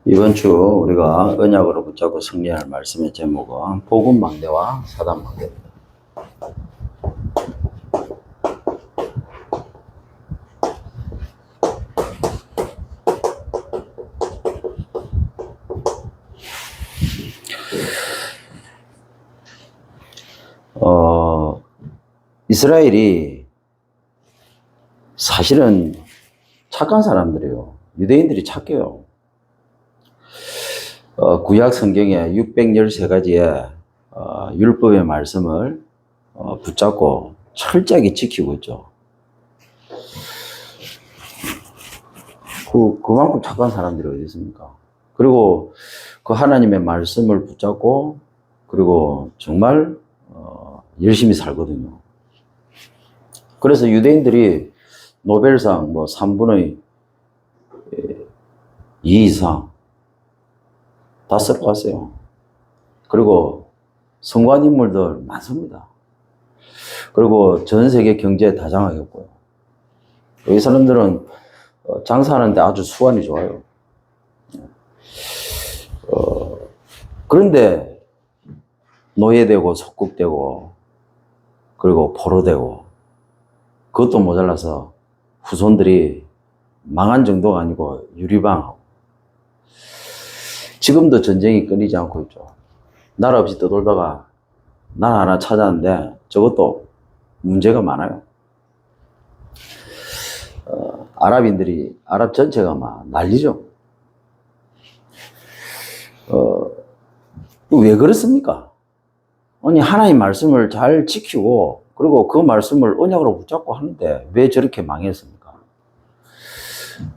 이번 주 우리가 언약으로 붙잡고 승리할 말씀의 제목은 복음망대와 사단망대입니다. 이스라엘이 사실은 착한 사람들이에요. 유대인들이 착해요. 구약 성경에 613가지의 율법의 말씀을 붙잡고 철저하게 지키고 있죠. 그만큼 착한 사람들이 어디 있습니까? 그리고 그 하나님의 말씀을 붙잡고 그리고 정말 열심히 살거든요. 그래서 유대인들이 노벨상 3분의 2 이상 다 써봤어요. 그리고 성공한 인물들 많습니다. 그리고 전 세계 경제에 다장하겠고요. 이 사람들은 장사하는데 아주 수완이 좋아요. 그런데 노예되고 속국되고 그리고 포로되고 그것도 모자라서 후손들이 망한 정도가 아니고 유리방하고 지금도 전쟁이 끊이지 않고 있죠. 나라 없이 떠돌다가 나라 하나 찾았는데 저것도 문제가 많아요. 아랍 전체가 막 난리죠. 왜 그렇습니까? 아니, 하나님 말씀을 잘 지키고, 그리고 그 말씀을 언약으로 붙잡고 하는데 왜 저렇게 망했습니까?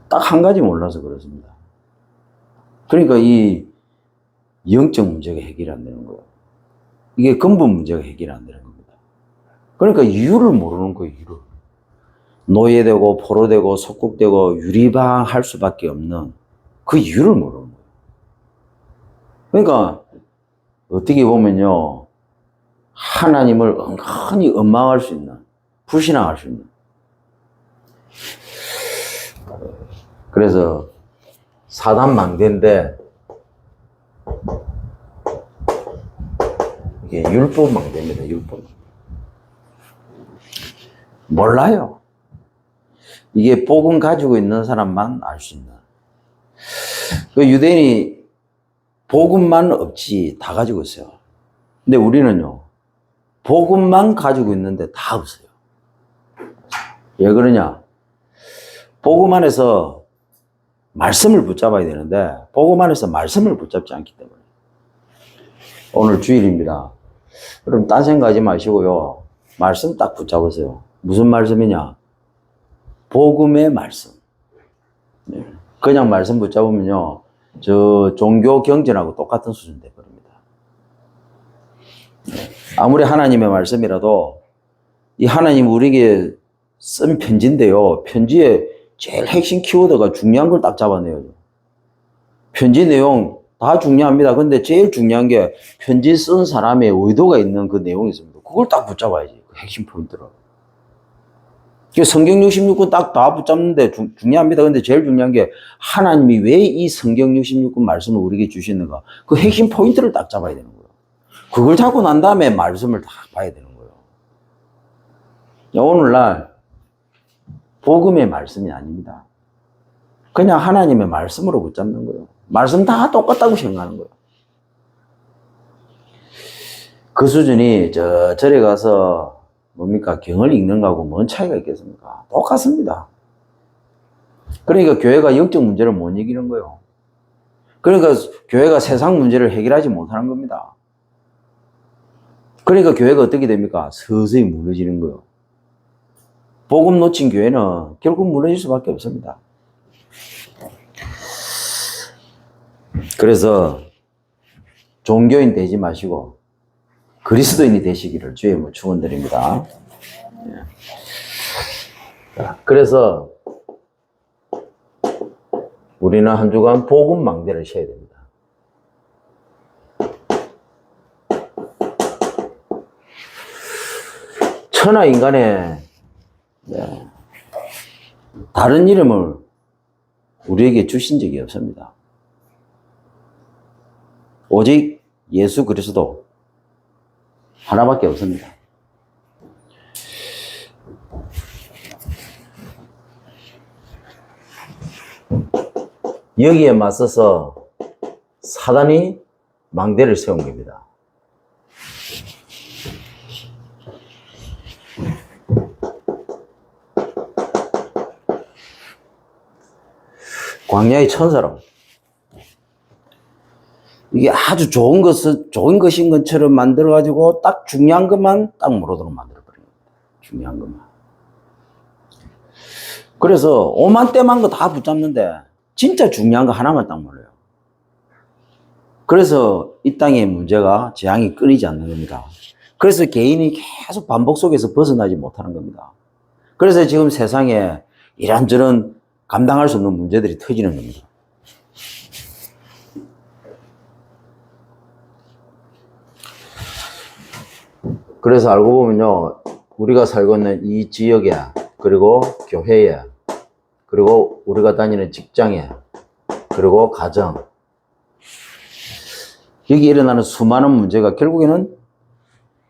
딱 한 가지 몰라서 그렇습니다. 그러니까 이 영적 문제가 해결이 안 되는 거예요. 이게 근본 문제가 해결이 안 되는 겁니다. 그러니까 이유를 모르는 거예요, 이유를. 노예되고, 포로되고, 속국되고, 유리방할 수밖에 없는 그 이유를 모르는 거예요. 그러니까 어떻게 보면요, 하나님을 은근히 원망할 수 있는, 불신앙할 수 있는. 그래서 사단망대인데 이게 율법망대입니다. 율법. 몰라요. 이게 복음 가지고 있는 사람만 알 수 있는. 그 유대인이 복음만 없지 다 가지고 있어요. 근데 우리는요, 복음만 가지고 있는데 다 없어요. 왜 그러냐? 복음 안에서 말씀을 붙잡아야 되는데 복음 안에서 말씀을 붙잡지 않기 때문에. 오늘 주일입니다. 그럼 딴 생각하지 마시고요, 말씀 딱 붙잡으세요. 무슨 말씀이냐? 복음의 말씀. 그냥 말씀 붙잡으면요, 저 종교 경전하고 똑같은 수준 돼버립니다. 아무리 하나님의 말씀이라도 이 하나님 우리에게 쓴 편지인데요, 편지에 제일 핵심 키워드가 중요한 걸 딱 잡아내요. 편지 내용 다 중요합니다. 근데 제일 중요한 게 편지 쓴 사람의 의도가 있는 그 내용이 있습니다. 그걸 딱 붙잡아야지, 그 핵심 포인트를. 성경 66권 딱 다 붙잡는데 중요합니다. 근데 제일 중요한 게 하나님이 왜 이 성경 66권 말씀을 우리에게 주시는가, 그 핵심 포인트를 딱 잡아야 되는 거예요. 그걸 잡고 난 다음에 말씀을 다 봐야 되는 거예요. 오늘날 복음의 말씀이 아닙니다. 그냥 하나님의 말씀으로 붙잡는 거예요. 말씀 다 똑같다고 생각하는 거예요. 그 수준이 절에 가서 뭡니까? 경을 읽는 거하고 뭔 차이가 있겠습니까? 똑같습니다. 그러니까 교회가 영적 문제를 못 이기는 거예요. 그러니까 교회가 세상 문제를 해결하지 못하는 겁니다. 그러니까 교회가 어떻게 됩니까? 서서히 무너지는 거예요. 복음 놓친 교회는 결국 무너질 수밖에 없습니다. 그래서 종교인 되지 마시고 그리스도인이 되시기를 주의 축원드립니다. 그래서 우리는 한 주간 복음 망대를 쉬어야 됩니다. 천하 인간의 다른 이름을 우리에게 주신 적이 없습니다. 오직 예수 그리스도 하나밖에 없습니다. 여기에 맞서서 사단이 망대를 세운 겁니다. 광야의 천사라고. 이게 아주 좋은 것인 것처럼 만들어가지고 딱 중요한 것만 딱 모르도록 만들어버린 겁니다. 중요한 것만. 그래서 오만때만 거 다 붙잡는데 진짜 중요한 거 하나만 딱 몰라요. 그래서 이 땅의 문제가 재앙이 끊이지 않는 겁니다. 그래서 개인이 계속 반복 속에서 벗어나지 못하는 겁니다. 그래서 지금 세상에 이런저런 감당할 수 없는 문제들이 터지는 겁니다. 그래서 알고 보면요, 우리가 살고 있는 이 지역에, 그리고 교회에, 그리고 우리가 다니는 직장에, 그리고 가정, 여기 일어나는 수많은 문제가 결국에는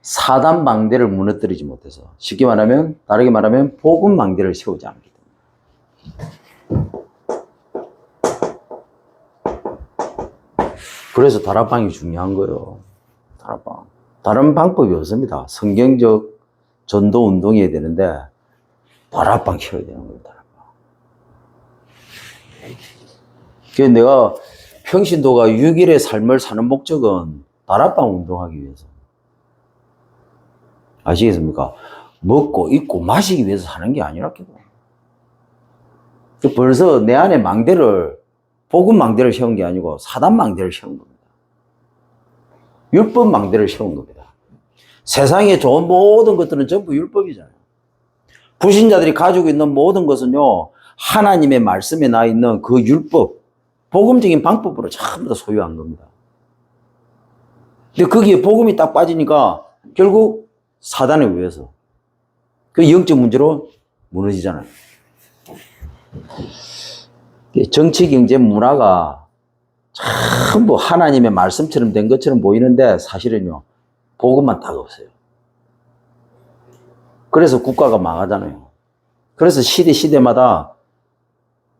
사단 망대를 무너뜨리지 못해서, 쉽게 말하면, 다르게 말하면 복음 망대를 세우지 않기 때문에. 그래서 다락방이 중요한 거예요. 다락방. 다른 방법이 없습니다. 성경적 전도 운동해야 되는데 다락방 키워야 되는 거예요. 다락방. 그래서 내가 평신도가 6일의 삶을 사는 목적은 다락방 운동하기 위해서. 아시겠습니까? 먹고 입고 마시기 위해서 사는 게 아니라 벌써 내 안에 망대를, 복음 망대를 세운 게 아니고 사단 망대를 세운 겁니다. 율법 망대를 세운 겁니다. 세상에 좋은 모든 것들은 전부 율법이잖아요. 불신자들이 가지고 있는 모든 것은요, 하나님의 말씀에 나 있는 그 율법, 복음적인 방법으로 전부 다 소유한 겁니다. 근데 거기에 복음이 딱 빠지니까 결국 사단에 의해서 그 영적 문제로 무너지잖아요. 정치, 경제, 문화가 전부 하나님의 말씀처럼 된 것처럼 보이는데 사실은요, 복음만 딱 없어요. 그래서 국가가 망하잖아요. 그래서 시대마다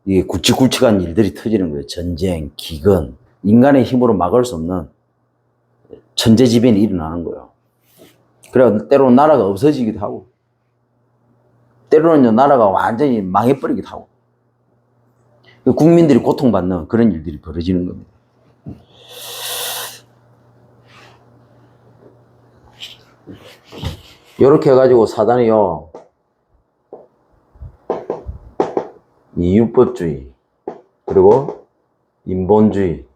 이게 굵직굵직한 일들이 터지는 거예요. 전쟁, 기근, 인간의 힘으로 막을 수 없는 천재지변이 일어나는 거예요. 그래서 때로는 나라가 없어지기도 하고, 때로는 나라가 완전히 망해버리기도 하고, 국민들이 고통받는 그런 일들이 벌어지는 겁니다. 이렇게 해가지고 사단이요, 이 율법주의, 그리고 인본주의,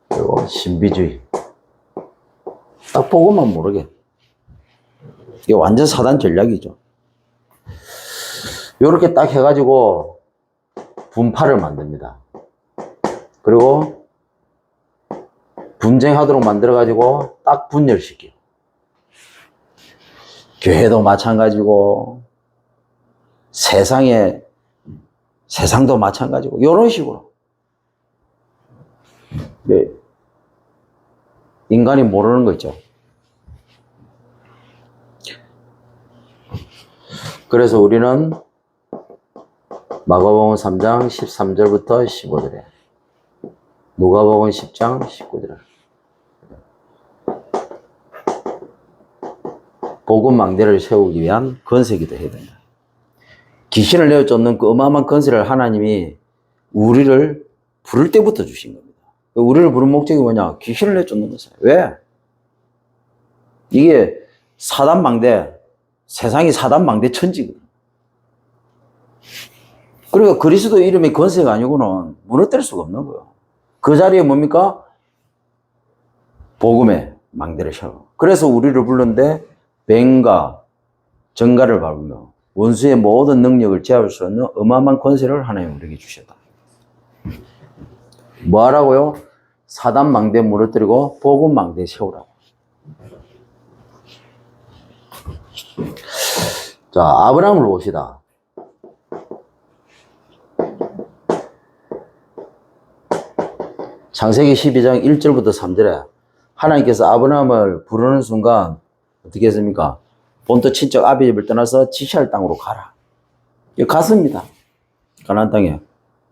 그리고 신비주의, 딱 보고만 모르게. 이게 완전 사단 전략이죠. 이렇게 딱 해가지고 분파를 만듭니다. 그리고 분쟁하도록 만들어가지고 딱 분열시켜요. 교회도 마찬가지고, 세상도 마찬가지고, 이런 식으로. 네. 인간이 모르는 거 있죠. 그래서 우리는 마가복음 3장 13절부터 15절에, 누가복음 10장 19절에 복음 망대를 세우기 위한 건세기도 해야 된다. 귀신을 내어 쫓는 그 어마어마한 건세를 하나님이 우리를 부를 때부터 주신 겁니다. 우리를 부른 목적이 뭐냐? 귀신을 내어 쫓는 것이에요. 왜? 이게 사단 망대, 세상이 사단 망대 천지거든요. 그러니까 그리스도 이름의 건세가 아니고는 무너뜨릴 수가 없는 거예요. 그 자리에 뭡니까? 복음의 망대를 세워. 그래서 우리를 불렀는데 뱀과 정갈을 밟으며 원수의 모든 능력을 제압할 수 있는 어마어마한 권세를 하나님 우리에게 주셨다. 뭐 하라고요? 사단 망대 무너뜨리고 복음 망대 세우라고. 자, 아브라함을 봅시다. 창세기 12장 1절부터 3절에 하나님께서 아브라함을 부르는 순간 어떻게 했습니까? 본토 친척 아비 집을 떠나서 지시할 땅으로 가라. 갔습니다. 가나안 땅에.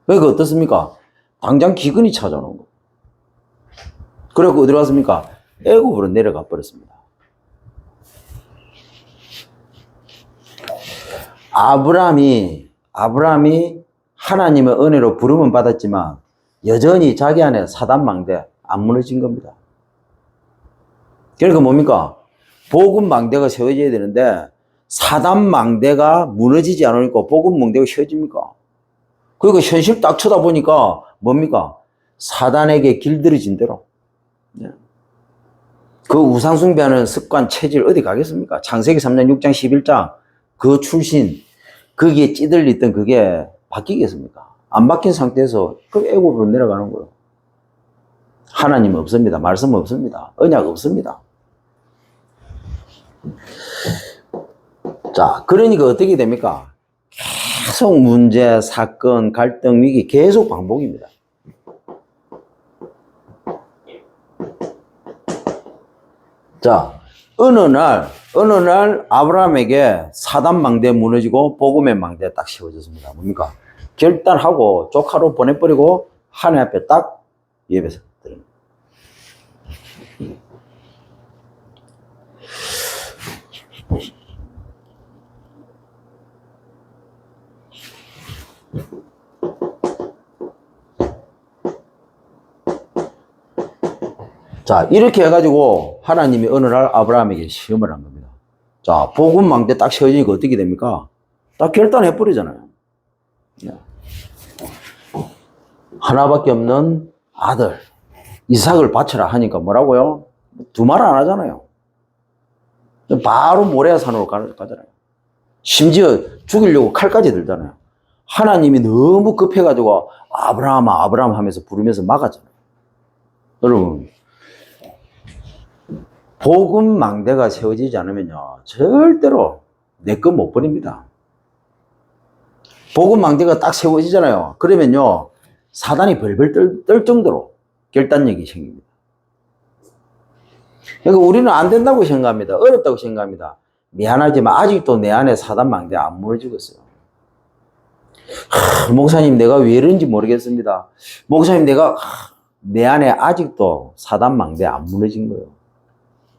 그러니까 어떻습니까? 당장 기근이 찾아오는 거. 그래갖고 어디로 갔습니까? 애굽으로 내려가 버렸습니다. 아브라함이 하나님의 은혜로 부름은 받았지만 여전히 자기 안에 사단망대 안 무너진 겁니다. 그러니까 뭡니까? 복음망대가 세워져야 되는데 사단망대가 무너지지 않으니까 복음망대가 세워집니까? 그러니까 현실 딱 쳐다보니까 뭡니까? 사단에게 길들여진 대로. 그 우상숭배하는 습관, 체질 어디 가겠습니까? 창세기 3장, 6장, 11장 그 출신, 거기에 찌들렸던 그게 바뀌겠습니까? 안 바뀐 상태에서 그 애굽으로 내려가는 거예요. 하나님 없습니다. 말씀 없습니다. 언약 없습니다. 자, 그러니까 어떻게 됩니까? 계속 문제, 사건, 갈등, 위기 계속 반복입니다. 자, 어느 날 아브라함에게 사단망대 무너지고 복음의 망대 딱 세워졌습니다. 뭡니까? 결단하고 조카로 보내버리고 하나님 앞에 딱 예배서 드립니다. 자, 이렇게 해가지고 하나님이 어느 날 아브라함에게 시험을 한 겁니다. 자, 복음망대 딱 세워지니까 어떻게 됩니까? 딱 결단해버리잖아요. 하나밖에 없는 아들 이삭을 바쳐라 하니까 뭐라고요? 두 말 안 하잖아요. 바로 모레아산으로 가잖아요. 심지어 죽이려고 칼까지 들잖아요. 하나님이 너무 급해가지고 아브라함 하면서 부르면서 막았잖아요. 여러분, 복음망대가 세워지지 않으면요 절대로 내 것 못 버립니다. 복음망대가 딱 세워지잖아요. 그러면요 사단이 벌벌 떨 정도로 결단력이 생깁니다. 그러니까 우리는 안 된다고 생각합니다. 어렵다고 생각합니다. 미안하지만 아직도 내 안에 사단망대 안 무너지고 있어요. 목사님 내가 왜 이런지 모르겠습니다. 목사님 내 안에 아직도 사단망대 안 무너진 거예요.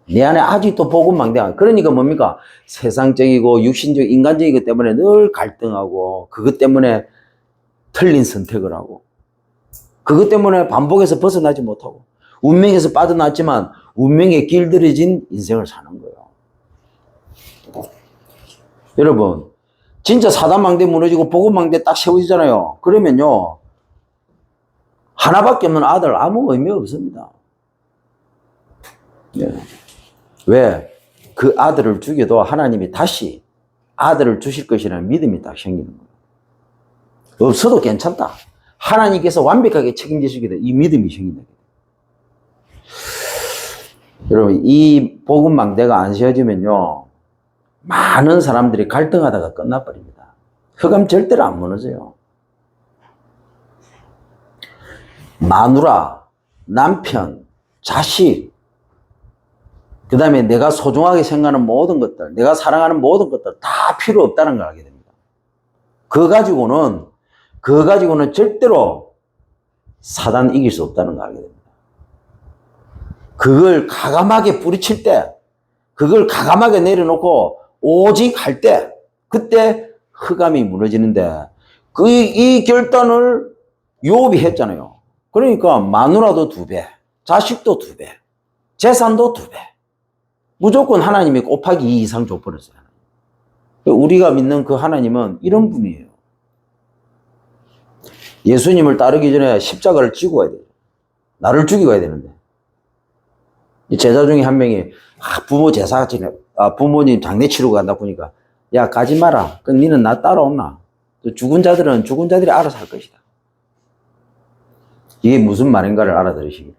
내 안에 아직도 복음망대 안. 그러니까 뭡니까? 세상적이고 육신적 인간적이기 때문에 늘 갈등하고 그것 때문에 틀린 선택을 하고 그것 때문에 반복해서 벗어나지 못하고 운명에서 빠져나왔지만 운명에 길들여진 인생을 사는 거예요. 여러분 진짜 사단망대 무너지고 복음망대 딱 세워지잖아요. 그러면요 하나밖에 없는 아들 아무 의미 없습니다. 네. 왜? 그 아들을 죽여도 하나님이 다시 아들을 주실 것이라는 믿음이 딱 생기는 거예요. 없어도 괜찮다. 하나님께서 완벽하게 책임지시게 돼. 이 믿음이 생긴다. 여러분, 이 복음망대가 안 세워지면요, 많은 사람들이 갈등하다가 끝나버립니다. 흑암 절대로 안 무너져요. 마누라, 남편, 자식, 그 다음에 내가 소중하게 생각하는 모든 것들, 내가 사랑하는 모든 것들 다 필요 없다는 걸 알게 됩니다. 그거 가지고는 절대로 사단 이길 수 없다는 걸 알게 됩니다. 그걸 가감하게 뿌리칠 때, 그걸 가감하게 내려놓고 오직 할 때, 그때 흑암이 무너지는데, 이 결단을 요업이 했잖아요. 그러니까 마누라도 2배, 자식도 2배, 재산도 2배. 무조건 하나님이 곱하기 2 이상 줘버렸어요. 우리가 믿는 그 하나님은 이런 분이에요. 예수님을 따르기 전에 십자가를 지고 가야 돼요. 나를 죽이고 가야 되는데. 제자 중에 한 명이 부모님 장례 치르고 간다 보니까 야 가지 마라. 그럼 니는 나 따라오나. 죽은 자들은 죽은 자들이 알아서 할 것이다. 이게 무슨 말인가를 알아들으시기.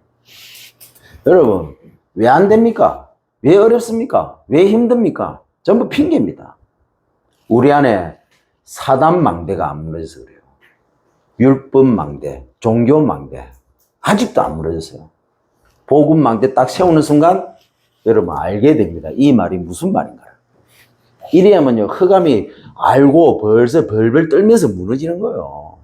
여러분 왜 안 됩니까? 왜 어렵습니까? 왜 힘듭니까? 전부 핑계입니다. 우리 안에 사단망대가 안 무너져서 그래요. 율법망대, 종교망대 아직도 안 무너졌어요. 복음망대 딱 세우는 순간 여러분 알게 됩니다. 이 말이 무슨 말인가. 이래야만요, 흑암이 알고 벌써 벌벌 떨면서 무너지는 거예요.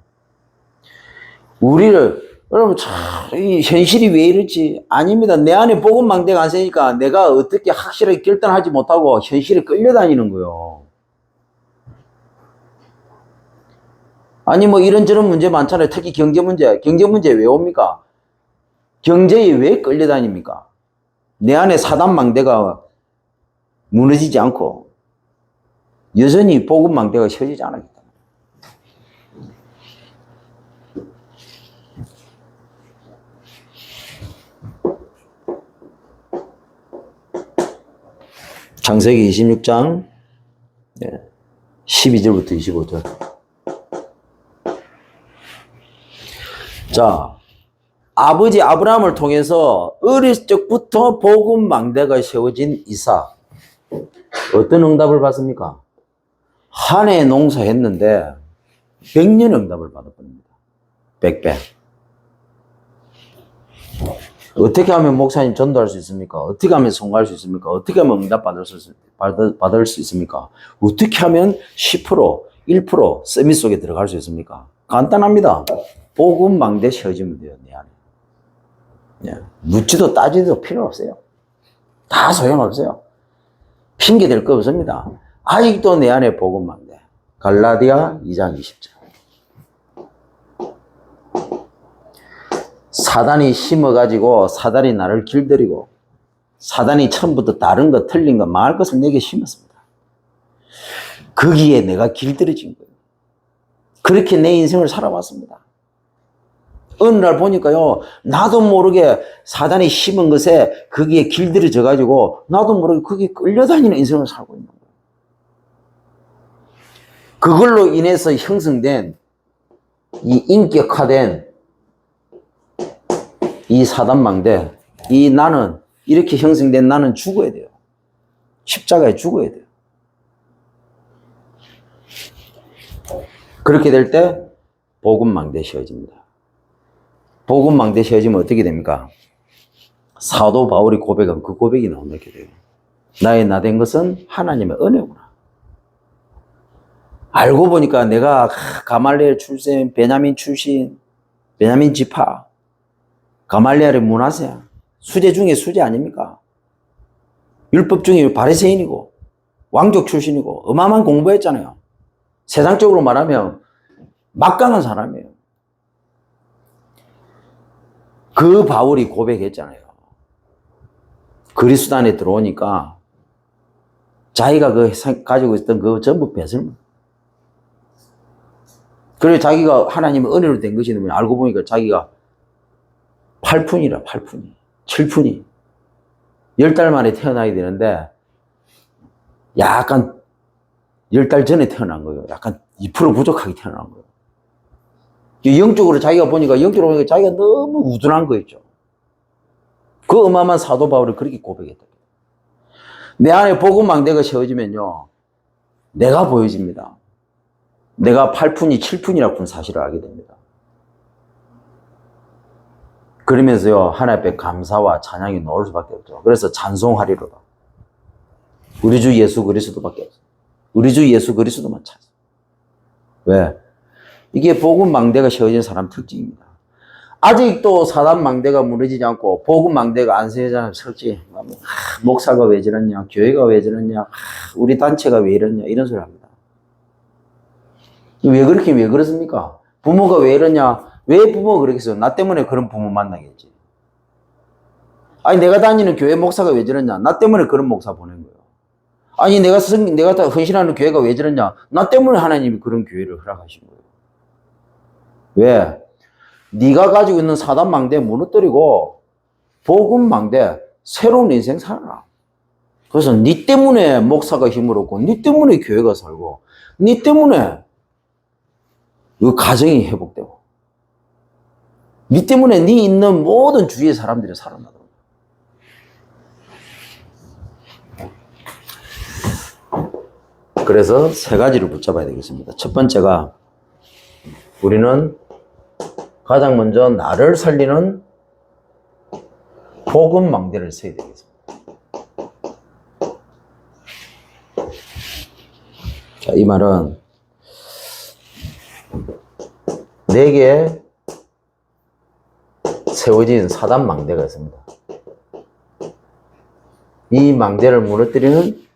여러분, 참, 이 현실이 왜 이렇지? 아닙니다. 내 안에 복음망대가 안 세니까 내가 어떻게 확실하게 결단하지 못하고 현실에 끌려다니는 거예요. 아니, 뭐 이런저런 문제 많잖아요. 특히 경제 문제. 경제 문제 왜 옵니까? 경제에 왜 끌려다닙니까? 내 안에 사단망대가 무너지지 않고 여전히 복음망대가 세워지지 않았기 때문에. 창세기 26장 12절부터 25절. 자, 아버지 아브라함을 통해서 어릴 적부터 복음망대가 세워진 이삭. 어떤 응답을 받습니까? 한 해 농사했는데 100년 응답을 받아버립니다. 100배. 어떻게 하면 목사님 전도할 수 있습니까? 어떻게 하면 성공할 수 있습니까? 어떻게 하면 응답 받을 수 있습니까? 어떻게 하면 10%, 1% 세미 속에 들어갈 수 있습니까? 간단합니다. 복음망대 세워지면 돼요, 내 안에. 예. 묻지도 따지도 필요 없어요. 다 소용없어요. 핑계 댈 거 없습니다. 아직도 내 안에 복음망대. 갈라디아 2장 20절. 사단이 심어가지고 사단이 나를 길들이고 사단이 처음부터 다른 거 틀린 거 망할 것을 내게 심었습니다. 거기에 내가 길들여진 거예요. 그렇게 내 인생을 살아왔습니다. 어느 날 보니까요, 나도 모르게 사단이 심은 것에 거기에 길들여져 가지고 나도 모르게 거기에 끌려다니는 인생을 살고 있는 거예요. 그걸로 인해서 형성된 이 인격화된 이 사단망대, 이 나는, 이렇게 형성된 나는 죽어야 돼요. 십자가에 죽어야 돼요. 그렇게 될 때 복음망대 세워집니다. 복음망대 세워지면 어떻게 됩니까? 사도 바울이 고백한 그 고백이 나온다 이렇게 돼요. 나의 나 된 것은 하나님의 은혜구나. 알고 보니까 내가 가말리엘 출신, 베냐민 출신, 베냐민 지파, 가말리엘의 문화세, 수제 중에 수제 아닙니까? 율법 중에 바리새인이고 왕족 출신이고 어마어마한 공부했잖아요. 세상적으로 말하면 막강한 사람이에요. 그 바울이 고백했잖아요. 그리스도 안에 들어오니까 자기가 가지고 있던 그 전부 뺏을. 그래서 자기가 하나님의 은혜로 된 것이 뭐냐 알고 보니까 자기가 8푼이라 8푼이 7푼이 10달 만에 태어나야 되는데 약간 10달 전에 태어난 거예요. 약간 2% 부족하게 태어난 거예요. 영적으로 자기가 보니까 자기가 너무 우둔한 거 있죠. 그 어마어마한 사도 바울이 그렇게 고백했다. 내 안에 복음망대가 세워지면요, 내가 보여집니다. 내가 8푼이 7푼이라고 사실을 알게 됩니다. 그러면서요, 하나님 앞에 감사와 찬양이 나올 수밖에 없죠. 그래서 찬송하리로다. 우리 주 예수 그리스도밖에 없어요. 우리 주 예수 그리스도만 찾아. 왜? 이게 복음망대가 세워진 사람 특징입니다. 아직도 사단망대가 무너지지 않고 복음망대가 안 세워지는 설지. 목사가 왜 저러냐, 교회가 왜 저러냐, 우리 단체가 왜 이러냐, 이런 소리 합니다. 왜 그렇습니까? 부모가 왜 이러냐, 왜 부모가 그러겠어요? 나 때문에 그런 부모 만나겠지. 아니, 내가 다니는 교회 목사가 왜 저러냐, 나 때문에 그런 목사 보낸 거예요. 아니, 내가 헌신하는 교회가 왜 저러냐, 나 때문에 하나님이 그런 교회를 허락하신 거예요. 왜? 네가 가지고 있는 사단망대 무너뜨리고 복음망대 새로운 인생 살아라. 그래서 네 때문에 목사가 힘을 얻고 네 때문에 교회가 살고 네 때문에 그 가정이 회복되고 네 때문에 네 있는 모든 주위의 사람들이 살아나도록. 그래서 세 가지를 붙잡아야 되겠습니다. 첫 번째가 우리는 가장 먼저 나를 살리는 복음 망대를 세야 되겠습니다. 자, 이 말은 내게 세워진 사단 망대가 있습니다. 이 망대를 무너뜨리는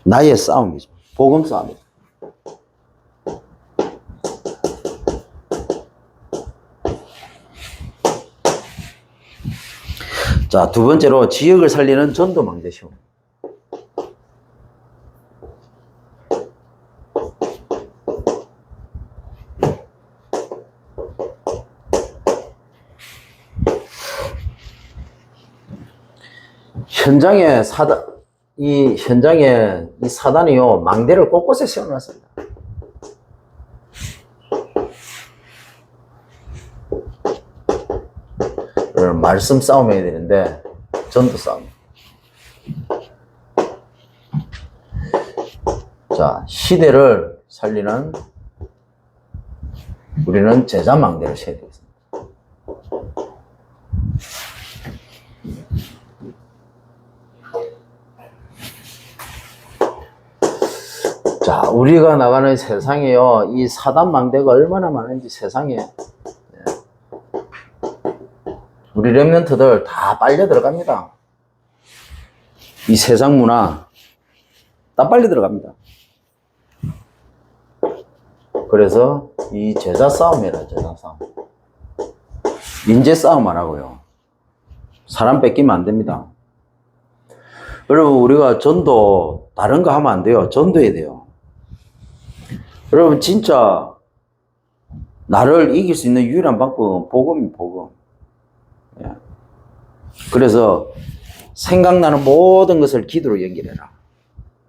나의 싸움이죠. 복음 싸움이죠. 자, 두 번째로 지역을 살리는 전도 망대 시험. 현장에 이 사단이요, 망대를 곳곳에 세워놨습니다. 말씀 싸움 해야 되는데, 전도 싸움. 자, 시대를 살리는 우리는 제자 망대를 세워야 되겠습니다. 자, 우리가 나가는 세상에요, 이 사단 망대가 얼마나 많은지 세상에. 우리 렘넌트들 다 빨려 들어갑니다. 이 세상 문화 다 빨려 들어갑니다. 그래서 이 제자 싸움이라, 제자 싸움. 인재 싸움 안 하고요. 사람 뺏기면 안 됩니다. 여러분, 우리가 전도 다른 거 하면 안 돼요. 전도해야 돼요. 여러분, 진짜 나를 이길 수 있는 유일한 방법은 복음이 복음. 그래서 생각나는 모든 것을 기도로 연결해라.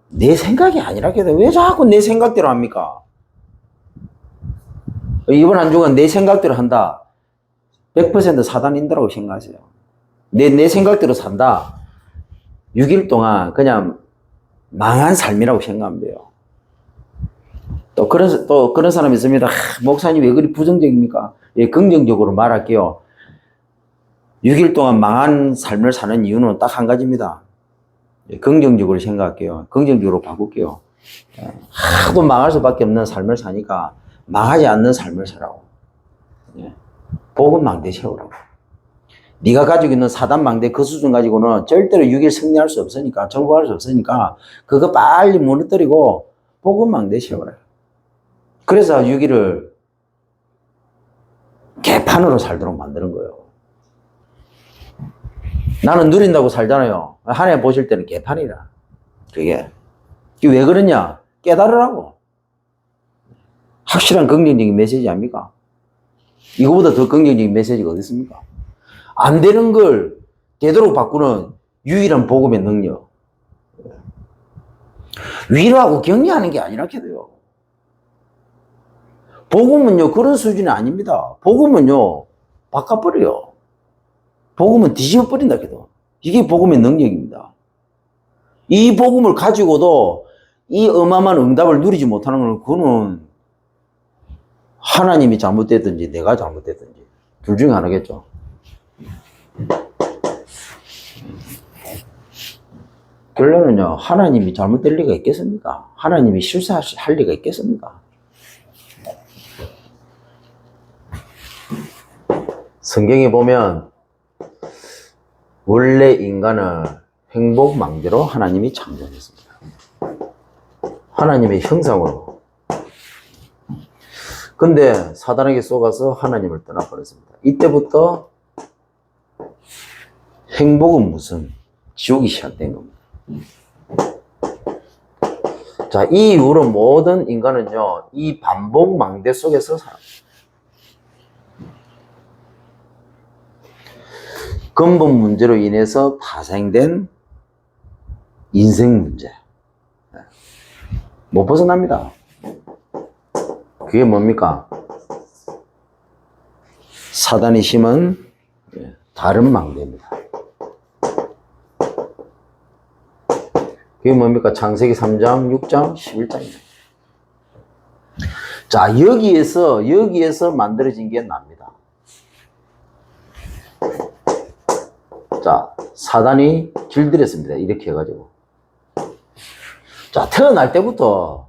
내 생각이 아니라 왜 자꾸 내 생각대로 합니까? 이번 한 주간 내 생각대로 한다. 100% 사단인다라고 생각하세요. 내 생각대로 산다. 6일 동안 그냥 망한 삶이라고 생각하면 돼요. 또 그런 사람이 있습니다. 목사님 왜 그리 부정적입니까? 예, 긍정적으로 말할게요. 6일 동안 망한 삶을 사는 이유는 딱 한 가지입니다. 예, 긍정적으로 생각할게요. 긍정적으로 바꿀게요. 예, 하도 망할 수밖에 없는 삶을 사니까 망하지 않는 삶을 살라고. 예, 복음 망대 세우라고. 네가 가지고 있는 사단 망대 그 수준 가지고는 절대로 6일 승리할 수 없으니까, 정복할 수 없으니까 그거 빨리 무너뜨리고 복음 망대 세우라. 그래서 6일을 개판으로 살도록 만드는 거예요. 나는 누린다고 살잖아요. 하나님 보실 때는 개판이라. 그게 왜 그러냐? 깨달으라고. 확실한 긍정적인 메시지 아닙니까? 이거보다 더 긍정적인 메시지가 어디 있습니까? 안 되는 걸 되도록 바꾸는 유일한 복음의 능력. 위로하고 격려하는 게 아니라 해도요. 복음은요, 그런 수준이 아닙니다. 복음은요, 바꿔버려요. 복음은 뒤집어버린다 해도. 이게 복음의 능력입니다. 이 복음을 가지고도 이 어마어마한 응답을 누리지 못하는 건 그거는 하나님이 잘못됐든지 내가 잘못됐든지 둘 중에 하나겠죠. 결론은요, 하나님이 잘못될 리가 있겠습니까? 하나님이 실수할 리가 있겠습니까? 성경에 보면 원래 인간을 행복망대로 하나님이 창조했습니다. 하나님의 형상으로. 근데 사단에게 속아서 하나님을 떠나버렸습니다. 이때부터 행복은 무슨 지옥이 시작된 겁니다. 자, 이 이후로 모든 인간은요, 이 반복망대 속에서 살아갑니다. 근본 문제로 인해서 파생된 인생 문제. 못 벗어납니다. 그게 뭡니까? 사단이 심은 다른 망대입니다. 그게 뭡니까? 창세기 3장, 6장, 11장입니다. 자, 여기에서 만들어진 게 납니다. 자, 사단이 길들였습니다. 이렇게 해가지고. 자, 태어날 때부터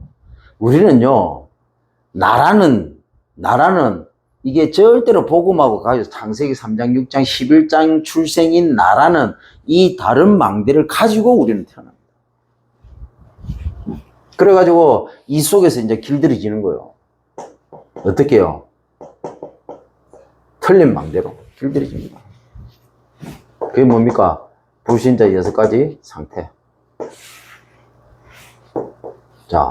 우리는요, 나라는 이게 절대로 복음하고 가지고 창세기 3장, 6장, 11장 출생인 나라는 이 다른 망대를 가지고 우리는 태어납니다. 그래가지고 이 속에서 이제 길들여지는 거예요. 어떻게 해요? 틀린 망대로 길들여집니다. 그게 뭡니까? 불신자 6가지 상태. 자,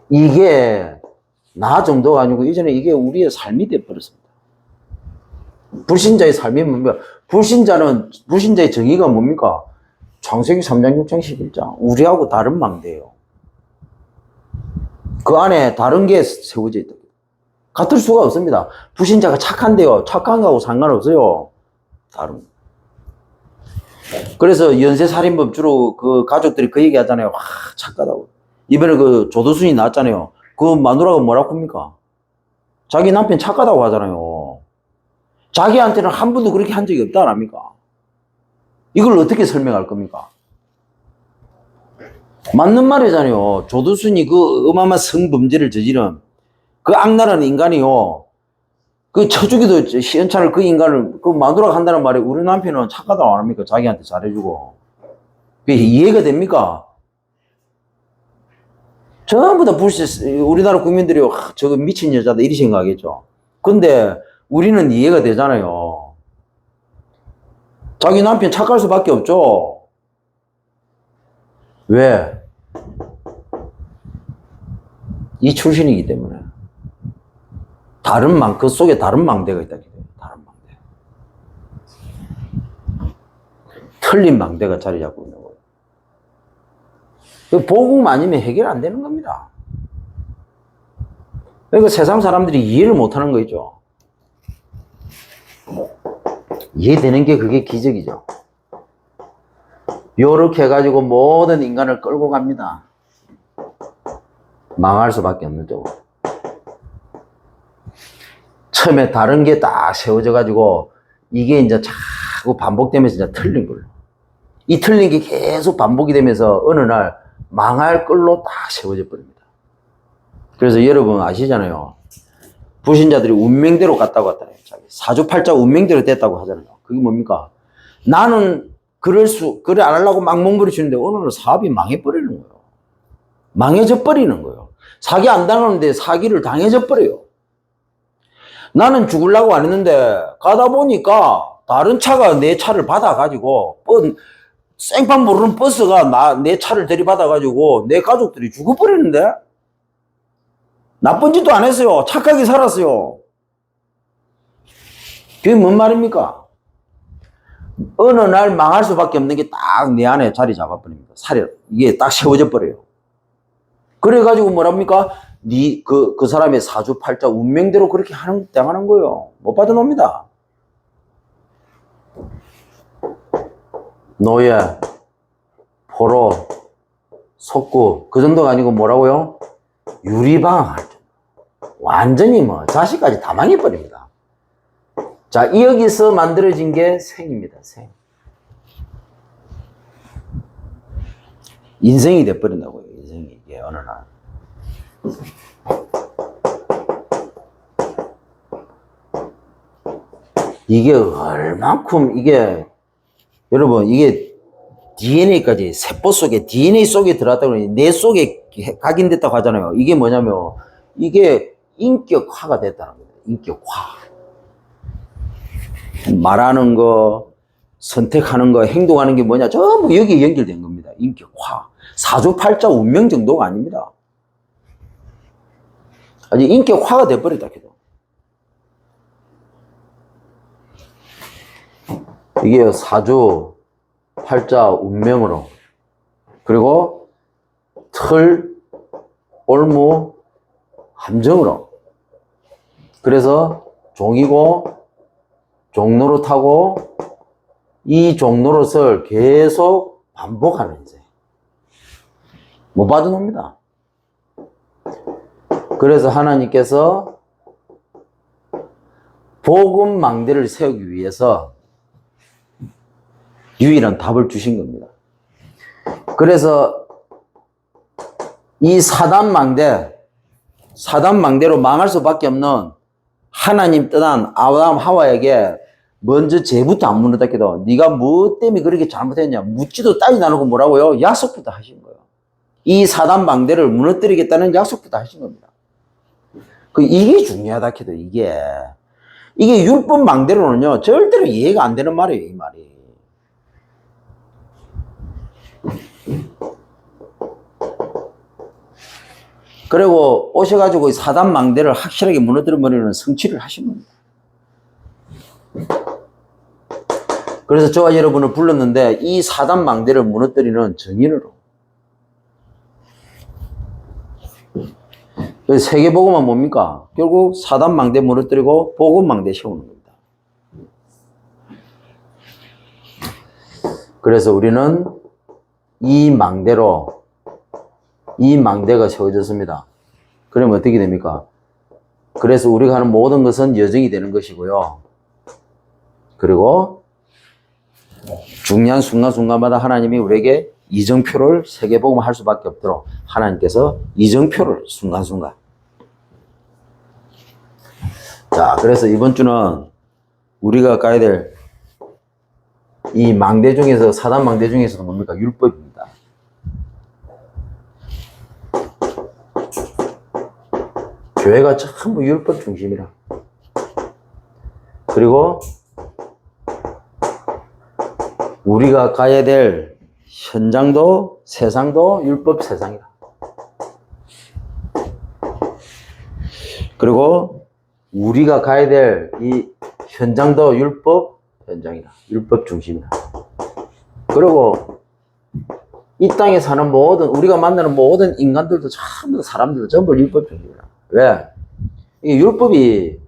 이게 나 정도가 아니고 이전에 이게 우리의 삶이 되어버렸습니다. 불신자의 삶이 뭡니까? 불신자의 정의가 뭡니까? 창세기 3장, 6장, 11장. 우리하고 다른 망대예요. 그 안에 다른 게 세워져 있다. 같을 수가 없습니다. 불신자가 착한데요. 착한 거하고 상관없어요. 다른. 그래서 연쇄살인범 주로 그 가족들이 그 얘기 하잖아요. 와, 착하다고. 이번에 그 조두순이 나왔잖아요. 그 마누라가 뭐라고 합니까? 자기 남편 착하다고 하잖아요. 자기한테는 한 번도 그렇게 한 적이 없다, 안 합니까? 이걸 어떻게 설명할 겁니까? 맞는 말이잖아요. 조두순이 그 어마어마한 성범죄를 저지른 그 악랄한 인간이요. 그 쳐주기도 시원찮을 그 인간을 그 마누라가 한다는 말에 우리 남편은 착하다고 안 합니까? 자기한테 잘해주고. 그게 이해가 됩니까? 전부 다 우리나라 국민들이 저거 미친 여자다 이리 생각하겠죠. 근데 우리는 이해가 되잖아요. 자기 남편 착할 수밖에 없죠. 왜? 이 출신이기 때문에. 그 속에 다른 망대가 있다. 다른 망대. 틀린 망대가 자리 잡고 있는 거예요. 복음 아니면 해결 안 되는 겁니다. 그러니까 세상 사람들이 이해를 못 하는 거죠. 이해되는 게 그게 기적이죠. 요렇게 해가지고 모든 인간을 끌고 갑니다. 망할 수밖에 없는 쪽으로. 처음에 다른 게 딱 세워져가지고 이게 이제 자꾸 반복되면서 이제 틀린 걸로. 이 틀린 게 계속 반복이 되면서 어느 날 망할 걸로 딱 세워져 버립니다. 그래서 여러분 아시잖아요. 불신자들이 운명대로 갔다고 하잖아요. 사주팔자 운명대로 됐다고 하잖아요. 그게 뭡니까? 나는 그래 안 하려고 막 몸부림치는데 어느 날 사업이 망해버리는 거예요. 망해져 버리는 거예요. 사기 안 당하는데 사기를 당해져 버려요. 나는 죽으려고 안 했는데 가다 보니까 다른 차가 내 차를 받아가지고 생판 모르는 버스가 내 차를 들이받아가지고 내 가족들이 죽어버리는데 나쁜 짓도 안 했어요. 착하게 살았어요. 그게 뭔 말입니까? 어느 날 망할 수밖에 없는 게 딱 내 안에 자리 잡아버립니다. 이게 딱 세워져 버려요. 그래가지고 뭐랍니까? 그 사람의 사주팔자 운명대로 그렇게 당하는 거예요. 못 빠져놉니다. 노예, 포로, 속구, 그 정도가 아니고 뭐라고요? 유리방황할 정도. 완전히 자식까지 다 망해버립니다. 자, 여기서 만들어진 게 생입니다, 생. 인생이 돼버린다고요, 인생이. 이게 어느 날. 이게 얼만큼 여러분 이게 DNA까지 세포 속에 DNA 속에 들어갔다고 그러니 내 속에 각인됐다고 하잖아요. 이게 뭐냐면 이게 인격화가 됐다는 거예요. 인격화. 말하는 거, 선택하는 거, 행동하는 게 뭐냐 전부 여기에 연결된 겁니다. 인격화. 사주팔자 운명 정도가 아닙니다. 아니 인격화가 돼버리다 해도. 이게 사주, 팔자, 운명으로 그리고 틀, 올무, 함정으로 그래서 종이고 종노릇하고 이 종노릇을 계속 반복하는 인생. 못 빠져놉니다. 그래서 하나님께서 복음 망대를 세우기 위해서 유일한 답을 주신 겁니다. 그래서 이 사단망대로 망할 수밖에 없는 하나님 떠난 아담 하와에게 먼저 죄부터 안 물어봤게도 네가 뭐 때문에 그렇게 잘못했냐 묻지도 따지도 않고 뭐라고요? 약속부터 하신 거예요. 이 사단망대를 무너뜨리겠다는 약속부터 하신 겁니다. 이게 중요하다 캐도 이게 율법 망대로는요 절대로 이해가 안 되는 말이에요. 이 말이. 그리고 오셔가지고 이 사단망대를 확실하게 무너뜨려버리는 성취를 하신 겁니다. 그래서 저와 여러분을 불렀는데 이 사단망대를 무너뜨리는 증인으로. 그래서 세계복음은 뭡니까? 결국 사단망대 무너뜨리고 복음망대 세우는 겁니다. 그래서 우리는 이 망대가 세워졌습니다. 그러면 어떻게 됩니까? 그래서 우리가 하는 모든 것은 여정이 되는 것이고요. 그리고 중요한 순간순간마다 하나님이 우리에게 이정표를 세계복음 할 수밖에 없도록 하나님께서 이정표를 순간순간. 자, 그래서 이번 주는 우리가 가야 될 이 망대 중에서 사단 망대 중에서도 뭡니까? 율법입니다. 교회가 전부 율법 중심이라. 그리고 우리가 가야 될 현장도 세상도 율법 세상이다. 그리고 우리가 가야 될 이 현장도 율법 현장이다. 율법 중심이다. 그리고 이 땅에 사는 우리가 만나는 모든 인간들도 전부 사람들도 전부 율법 중심이다. 왜? 이 율법이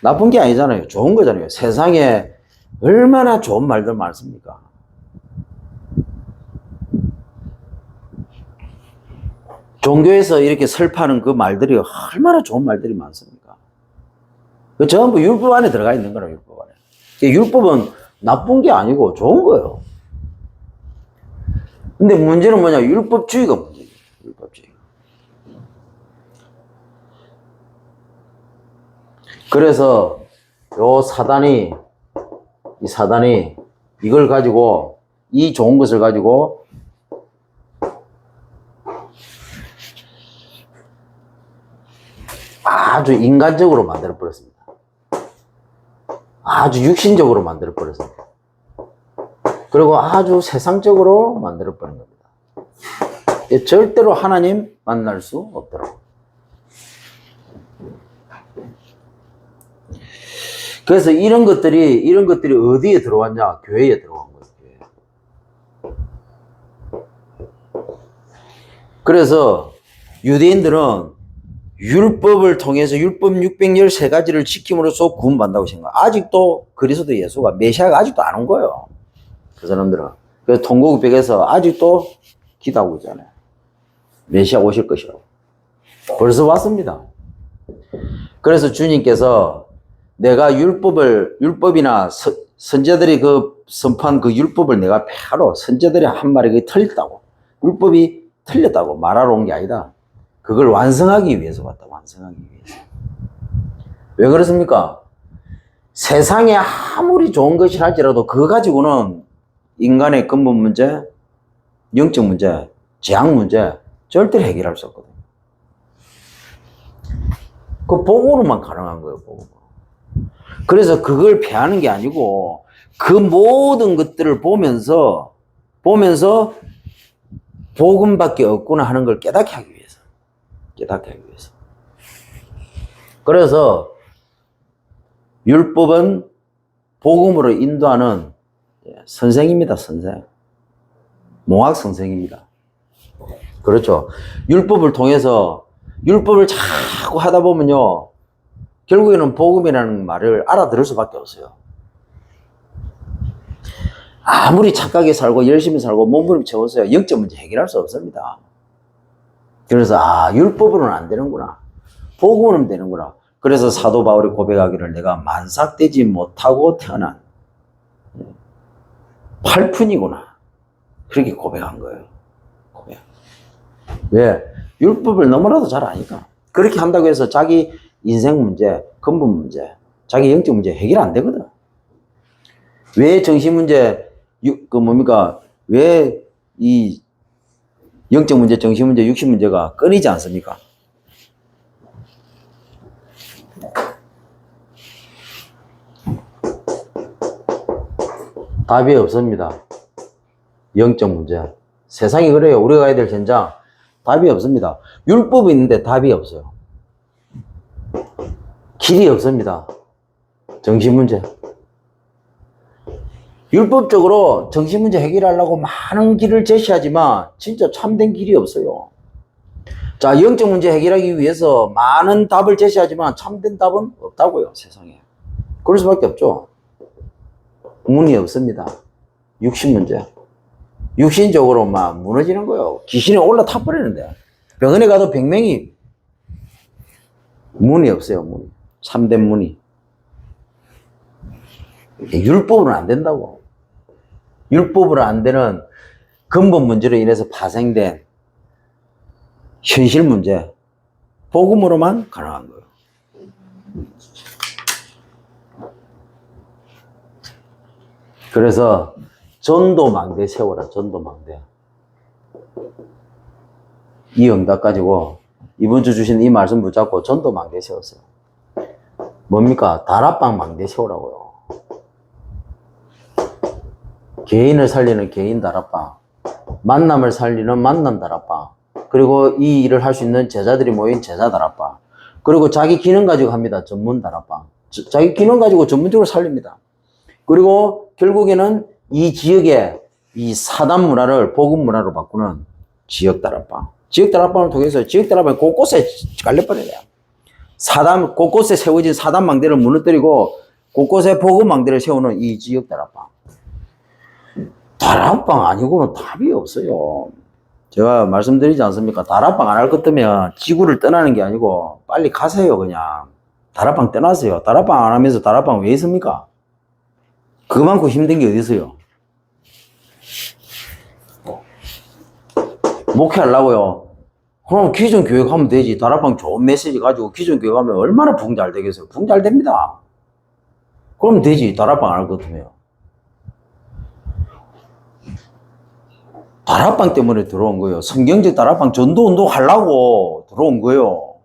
나쁜 게 아니잖아요. 좋은 거잖아요. 세상에 얼마나 좋은 말들 많습니까? 종교에서 이렇게 설파하는 그 말들이 얼마나 좋은 말들이 많습니까? 그 전부 율법 안에 들어가 있는 거라, 율법 안에. 율법은 나쁜 게 아니고 좋은 거예요. 근데 문제는 뭐냐? 율법주의가 문제예요. 율법주의. 그래서 이 사단이 이걸 가지고 이 좋은 것을 가지고 아주 인간적으로 만들어 버렸습니다. 아주 육신적으로 만들어 버렸습니다. 그리고 아주 세상적으로 만들어 버린 겁니다. 절대로 하나님 만날 수 없더라고요. 그래서 이런 것들이 어디에 들어왔냐? 교회에 들어간 거예요. 그래서 유대인들은 율법을 통해서 율법 613가지를 지킴으로써 구원받는다고 생각해요. 아직도 그리스도 예수가 메시아가 아직도 안 온 거예요. 그 사람들은. 그래서 통곡백에서 아직도 기도하고 있잖아요. 메시아 오실 것이라고. 벌써 왔습니다. 그래서 주님께서 내가 율법이나 선지자들이 그 선포한 그 율법을 내가 바로 선지자들이 한 말이 그게 틀렸다고. 율법이 틀렸다고 말하러 온 게 아니다. 그걸 완성하기 위해서 왔다. 완성하기 위해서. 왜 그렇습니까? 세상에 아무리 좋은 것이 할지라도 그거 가지고는 인간의 근본 문제, 영적 문제, 재앙 문제 절대로 해결할 수 없거든요. 그 복음으로만 가능한 거예요. 복음으로. 그래서 그걸 패하는 게 아니고 그 모든 것들을 보면서 복음밖에 없구나 하는 걸 깨닫게 하기 위해서. 그래서 율법은 복음으로 인도하는 선생입니다. 선생. 몽학 선생입니다. 그렇죠. 율법을 통해서 율법을 자꾸 하다 보면요. 결국에는 복음이라는 말을 알아들을 수밖에 없어요. 아무리 착하게 살고 열심히 살고 몸부림 채워서요. 영적 문제 해결할 수 없습니다. 그래서 율법으로는 안 되는구나. 복음으로는 되는구나. 그래서 사도 바울이 고백하기를 내가 만삭되지 못하고 태어난 팔푼이구나. 그렇게 고백한 거예요. 고백. 왜? 율법을 너무나도 잘 아니까. 그렇게 한다고 해서 자기 인생 문제, 근본 문제, 자기 영적 문제 해결 안 되거든. 왜 정신 문제, 왜 이 영적 문제, 정신 문제, 육신 문제가 끊이지 않습니까? 답이 없습니다. 영적 문제. 세상이 그래요. 우리가 가야 될 전장. 답이 없습니다. 율법이 있는데 답이 없어요. 길이 없습니다. 정신 문제. 율법적으로 정신 문제 해결하려고 많은 길을 제시하지만 진짜 참된 길이 없어요. 자, 영적 문제 해결하기 위해서 많은 답을 제시하지만 참된 답은 없다고요, 세상에. 그럴 수밖에 없죠. 문이 없습니다. 육신 문제. 육신적으로 막 무너지는 거예요. 귀신이 올라타 버리는데. 병원에 가도 100명이 문이 없어요, 문이. 참된 문이. 율법으로는 안 된다고. 율법으로 안 되는 근본 문제로 인해서 파생된 현실 문제. 복음으로만 가능한 거예요. 그래서 전도망대 세워라. 전도망대. 이 응답 가지고 이번 주 주신 이 말씀 붙잡고 전도망대 세웠어요. 뭡니까? 다락방 망대 세우라고요. 개인을 살리는 개인 다락방, 만남을 살리는 만남 다락방, 그리고 이 일을 할 수 있는 제자들이 모인 제자 다락방, 그리고 자기 기능 가지고 합니다. 전문 다락방. 자기 기능 가지고 전문적으로 살립니다. 그리고 결국에는 이 지역의 이 사단 문화를 복음 문화로 바꾸는 지역 다락방. 지역 다락방을 통해서 지역 다락방 곳곳에 갈려버려야 돼요. 사단, 곳곳에 세워진 사단 망대를 무너뜨리고 곳곳에 복음 망대를 세우는 이 지역 다락방. 다락방 아니고는 답이 없어요. 제가 말씀드리지 않습니까? 다락방 안 할 것 같으면 지구를 떠나는 게 아니고 빨리 가세요, 그냥. 다락방 떠나세요. 다락방 안 하면서 다락방 왜 있습니까? 그만큼 힘든 게 어디 있어요? 목회하려고요. 그럼 기존 교회 가면 되지. 다락방 좋은 메시지 가지고 기존 교회 가면 얼마나 부흥 잘 되겠어요? 부흥 잘 됩니다. 그럼 되지. 다락방 안 할 것 같으면. 다락방 때문에 들어온 거예요. 성경적 다락방 전도운동 하려고 들어온 거예요.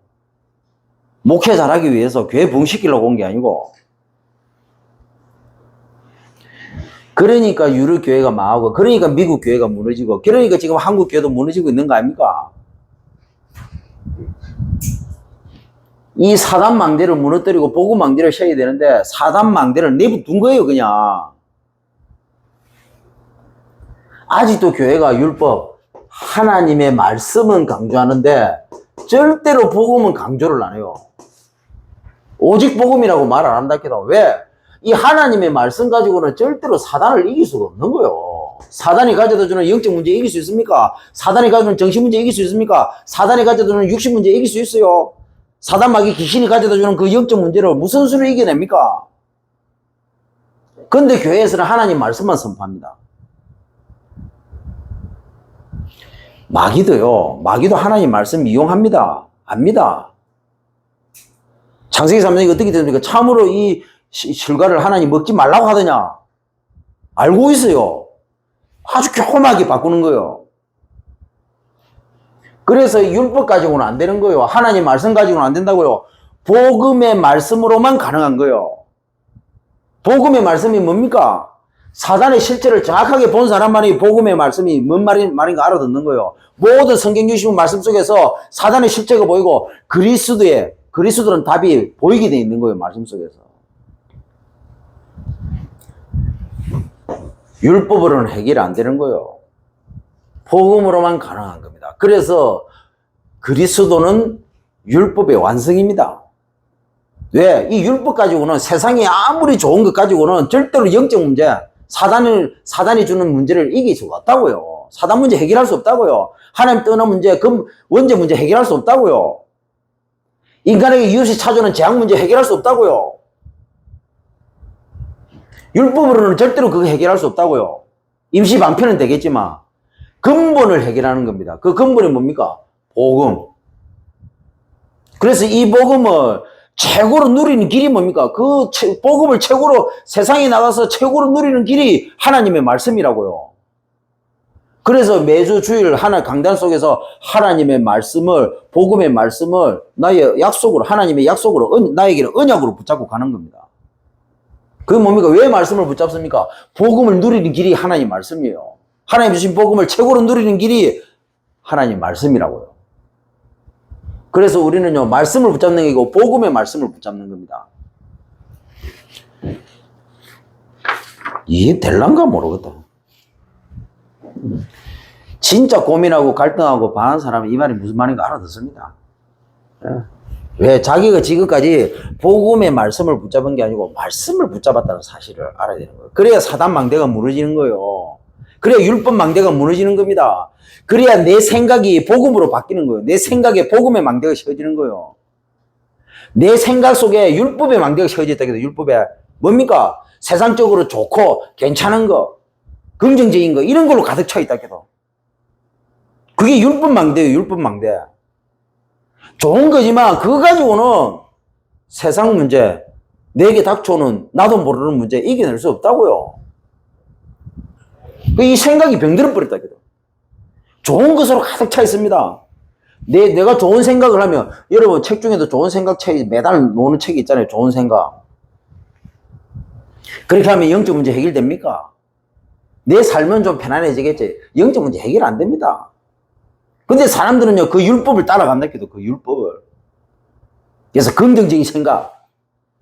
목회 잘하기 위해서 교회 부흥시키려고 온 게 아니고. 그러니까 유럽 교회가 망하고, 그러니까 미국 교회가 무너지고, 그러니까 지금 한국 교회도 무너지고 있는 거 아닙니까? 이 사단 망대를 무너뜨리고 복음 망대를 쳐야 되는데 사단 망대를 내버둔 거예요, 그냥. 아직도 교회가 율법, 하나님의 말씀은 강조하는데 절대로 복음은 강조를 안 해요. 오직 복음이라고 말 안 한다 해도 왜? 이 하나님의 말씀 가지고는 절대로 사단을 이길 수가 없는 거예요. 사단이 가져다 주는 영적 문제 이길 수 있습니까? 사단이 가져다 주는 정신 문제 이길 수 있습니까? 사단이 가져다 주는 육신 문제 이길 수 있어요? 사단 마귀 귀신이 가져다 주는 그 영적 문제를 무슨 수로 이겨냅니까? 근데 교회에서는 하나님 말씀만 선포합니다. 마귀도요, 마귀도 하나님 말씀 이용합니다. 압니다. 창세기 3장이 어떻게 됩니까? 참으로 이 실과를 하나님 먹지 말라고 하더냐? 알고 있어요. 아주 교묘하게 바꾸는 거예요. 그래서 율법 가지고는 안 되는 거예요. 하나님 말씀 가지고는 안 된다고요. 복음의 말씀으로만 가능한 거예요. 복음의 말씀이 뭡니까? 사단의 실체를 정확하게 본 사람만이 복음의 말씀이 뭔 말인가 알아듣는 거예요. 모든 성경 주신 말씀 속에서 사단의 실체가 보이고 그리스도는 답이 보이게 돼 있는 거예요. 말씀 속에서. 율법으로는 해결이 안 되는 거예요. 복음으로만 가능한 겁니다. 그래서 그리스도는 율법의 완성입니다. 왜? 이 율법 가지고는 세상이 아무리 좋은 것 가지고는 절대로 영적 문제, 사단이 주는 문제를 이길 수가 없다고요. 사단 문제 해결할 수 없다고요. 하나님 떠난 문제, 원죄 문제 해결할 수 없다고요. 인간에게 이웃이 찾아오는 재앙 문제 해결할 수 없다고요. 율법으로는 절대로 그거 해결할 수 없다고요. 임시 방편은 되겠지만 근본을 해결하는 겁니다. 그 근본이 뭡니까? 복음. 그래서 이 복음을 최고로 누리는 길이 뭡니까? 그 복음을 최고로 세상에 나가서 최고로 누리는 길이 하나님의 말씀이라고요. 그래서 매주 주일 하나 강단 속에서 하나님의 말씀을, 복음의 말씀을 나의 약속으로, 하나님의 약속으로, 나에게는 언약으로 붙잡고 가는 겁니다. 그게 뭡니까? 왜 말씀을 붙잡습니까? 복음을 누리는 길이 하나님 말씀이에요. 하나님 주신 복음을 최고로 누리는 길이 하나님 말씀이라고요. 그래서 우리는요, 말씀을 붙잡는 게 아니고 복음의 말씀을 붙잡는 겁니다. 이해 될란가 모르겠다. 진짜 고민하고 갈등하고 반한 사람은 이 말이 무슨 말인가 알아듣습니다. 왜? 자기가 지금까지 복음의 말씀을 붙잡은 게 아니고 말씀을 붙잡았다는 사실을 알아야 되는 거예요. 그래야 사단 망대가 무너지는 거예요. 그래야 율법 망대가 무너지는 겁니다. 그래야 내 생각이 복음으로 바뀌는 거예요. 내 생각에 복음의 망대가 씌워지는 거예요. 내 생각 속에 율법의 망대가 씌워졌다 해도 율법에 뭡니까? 세상적으로 좋고 괜찮은 거, 긍정적인 거 이런 걸로 가득 차 있다 해도 그게 율법 망대예요. 율법 망대. 좋은 거지만 그거 가지고는 세상 문제, 내게 닥쳐오는 나도 모르는 문제 이겨낼 수 없다고요. 이 생각이 병들어 버렸다 해도 좋은 것으로 가득 차 있습니다. 내가 좋은 생각을 하면 여러분 책 중에도 좋은 생각 책이 매달 노는 책이 있잖아요. 좋은 생각. 그렇게 하면 영적 문제 해결됩니까? 내 삶은 좀 편안해지겠지. 영적 문제 해결 안 됩니다. 근데 사람들은요, 그 율법을 따라간다 해도 그 율법을. 그래서 긍정적인 생각,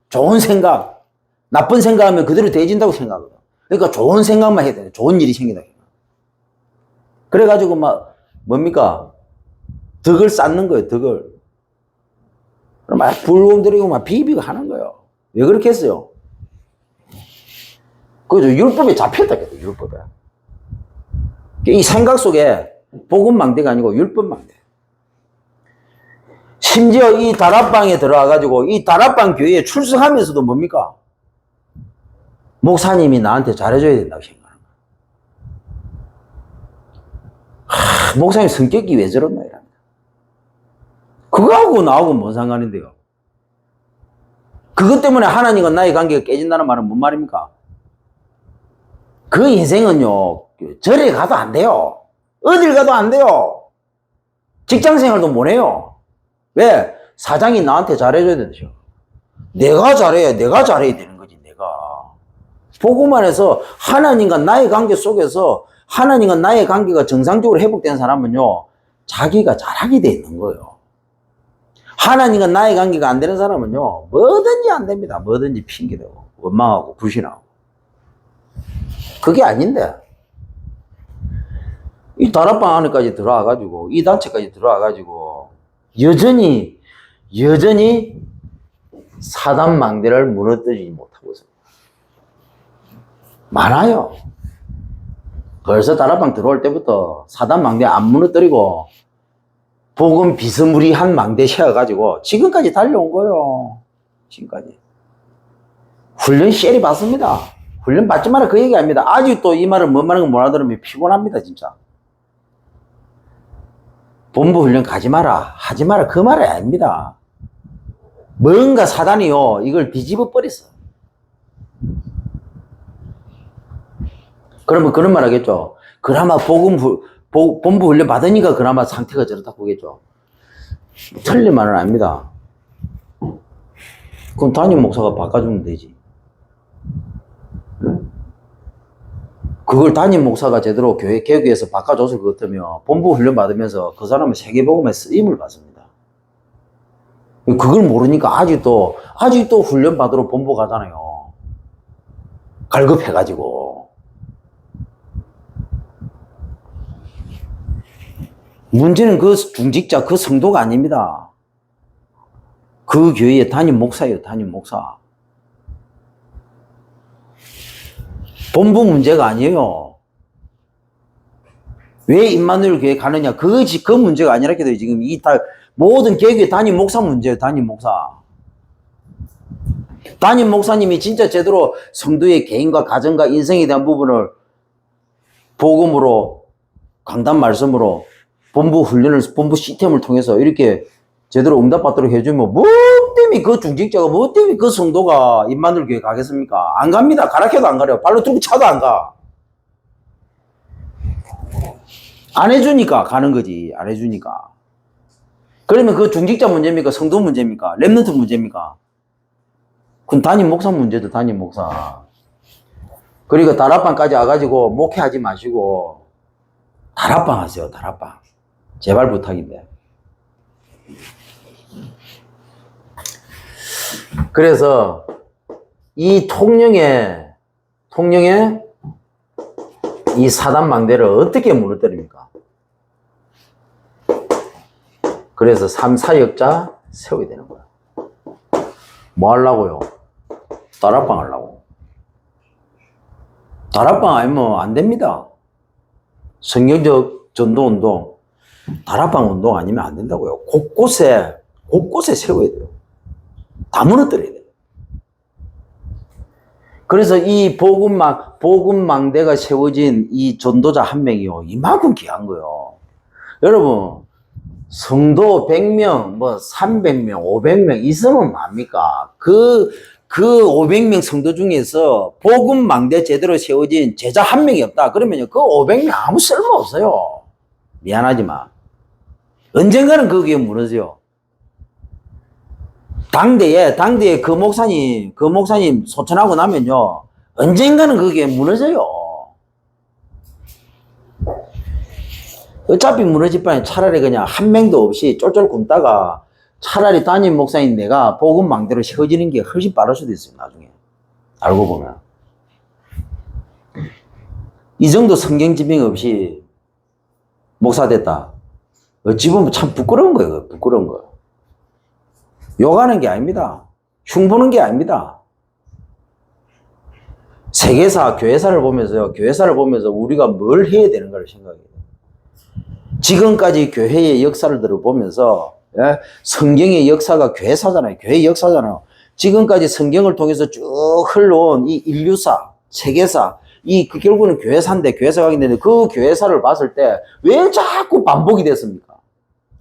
좋은 생각, 나쁜 생각하면 그대로 되어진다고 생각하거든. 그러니까 좋은 생각만 해야 돼. 좋은 일이 생긴다. 그래가지고 막, 뭡니까? 덕을 쌓는 거예요, 덕을. 그럼 막 불금 들이고 막 비비고 하는 거예요. 왜 그렇게 했어요? 그죠? 율법에 잡혔다, 율법에. 이 생각 속에 복음 망대가 아니고 율법 망대. 심지어 이 다락방에 들어와가지고 이 다락방 교회에 출석하면서도 뭡니까? 목사님이 나한테 잘해줘야 된다고 생각하는 거야. 목사님 성격이 왜 저런가 이랍니다. 그거하고 나하고 뭔 상관인데요? 그것 때문에 하나님과 나의 관계가 깨진다는 말은 뭔 말입니까? 그 인생은요, 절에 가도 안 돼요. 어딜 가도 안 돼요. 직장 생활도 못 해요. 왜? 사장이 나한테 잘해줘야 되죠. 내가 잘해야 되는 거지, 내가. 복음만 해서 하나님과 나의 관계 속에서 하나님과 나의 관계가 정상적으로 회복된 사람은요, 자기가 잘하게 돼 있는 거예요. 하나님과 나의 관계가 안 되는 사람은요, 뭐든지 안 됩니다. 뭐든지 핑계대고, 원망하고, 불신하고. 그게 아닌데. 이 다락방 안에까지 들어와가지고, 이 단체까지 들어와가지고, 여전히 사단 망대를 무너뜨리지 못하고 있습니다. 많아요. 벌써 다락방 들어올 때부터 사단 망대 안 무너뜨리고, 복음 비스무리한 망대 세워가지고, 지금까지 달려온 거예요. 지금까지. 훈련 쉐리 받습니다. 훈련 받지 마라 그 얘기 아닙니다. 아직도 이 말을 뭔 말인가 못 알아들으면 피곤합니다, 진짜. 본부 훈련 가지 마라, 하지 마라 그 말이 아닙니다. 뭔가 사단이요, 이걸 뒤집어 버렸어. 그러면 그런 말 하겠죠. 그나마 본부 훈련 받으니까 그나마 상태가 저렇다고 보겠죠. 틀린 말은 아닙니다. 그럼 담임 목사가 바꿔주면 되지. 그걸 담임 목사가 제대로 교회 개혁위에서 바꿔줬을 것 같으면 본부 훈련 받으면서 그 사람은 세계복음에 쓰임을 받습니다. 그걸 모르니까 아직도 훈련 받으러 본부 가잖아요. 갈급해가지고. 문제는 그 중직자, 그 성도가 아닙니다. 그 교회의 담임 목사예요, 담임 목사. 본부 문제가 아니에요. 왜 임마누엘 교회 가느냐? 그 문제가 아니라 해도 지금 모든 개교의 담임 목사 문제예요, 담임 목사. 담임 목사님이 진짜 제대로 성도의 개인과 가정과 인생에 대한 부분을 복음으로, 강단 말씀으로, 본부 훈련을, 본부 시스템을 통해서 이렇게 제대로 응답받도록 해주면, 뭐 때문에 그 중직자가, 뭐 때문에 그 성도가 임마누엘 교회 가겠습니까? 안 갑니다. 가라켜도 안 가려. 발로 들고 차도 안 가. 안 해주니까 가는 거지. 안 해주니까. 그러면 그 중직자 문제입니까? 성도 문제입니까? 랩런트 문제입니까? 그럼 담임 목사 문제도 담임 목사. 그리고 다락방까지 와가지고 목회하지 마시고 다락방 하세요. 다락방. 제발 부탁인데. 그래서 이 통영의 이 사단 망대를 어떻게 무너뜨립니까? 그래서 3, 4역자 세워야 되는 거야. 뭐 하려고요? 다락방 하려고. 다락방 아니면 안 됩니다. 성경적 전도운동, 다락방 운동 아니면 안 된다고요. 곳곳에 세워야 돼요. 다 무너뜨려야 돼요. 그래서 이 복음망대가 세워진 이 전도자 한 명이요. 이만큼 귀한 거요. 여러분, 성도 100명, 뭐 300명, 500명 있으면 뭐합니까? 그 500명 성도 중에서 복음망대 제대로 세워진 제자 한 명이 없다. 그러면요, 그 500명 아무 쓸모 없어요. 미안하지만. 언젠가는 그게 무너져요. 당대에 그 목사님 소천하고 나면요, 언젠가는 그게 무너져요. 어차피 무너질 바에 차라리 그냥 한 명도 없이 쫄쫄 굶다가 차라리 담임 목사인 내가 복음망대로 세워지는 게 훨씬 빠를 수도 있어요, 나중에. 알고 보면. 이 정도 성경 지명 없이 목사 됐다. 어찌 보면 참 부끄러운 거예요, 부끄러운 거. 욕하는 게 아닙니다. 흉보는 게 아닙니다. 세계사, 교회사를 보면서 우리가 뭘 해야 되는 걸 생각해요. 지금까지 교회의 역사를 들어보면서, 예? 성경의 역사가 교회사잖아요. 교회의 역사잖아요. 지금까지 성경을 통해서 쭉 흘러온 이 인류사, 세계사, 결국은 교회사인데, 교회사가 있는데, 그 교회사를 봤을 때, 왜 자꾸 반복이 됐습니까?